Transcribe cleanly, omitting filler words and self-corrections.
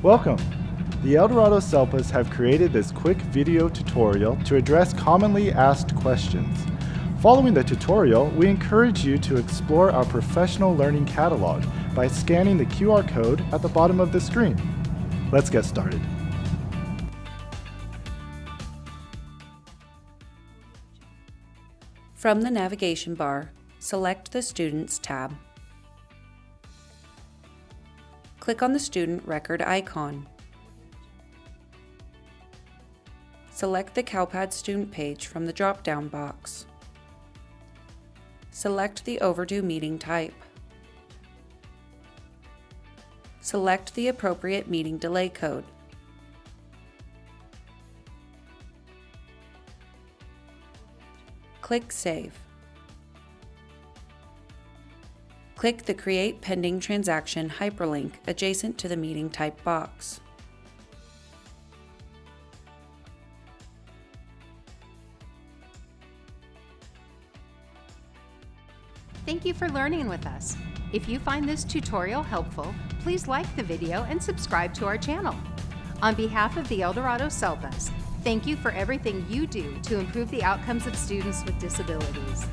Welcome! The Eldorado SELPAs have created this quick video tutorial to address commonly asked questions. Following the tutorial, we encourage you to explore our professional learning catalog by scanning the QR code at the bottom of the screen. Let's get started. From the navigation bar, select the Students tab. Click on the student record icon. Select the CalPAD student page from the drop-down box. Select the Overdue meeting type. Select the appropriate meeting delay code. Click Save. Click the Create Pending Transaction hyperlink adjacent to the meeting type box. Thank you for learning with us. If you find this tutorial helpful, please like the video and subscribe to our channel. On behalf of the Eldorado SELPAs, thank you for everything you do to improve the outcomes of students with disabilities.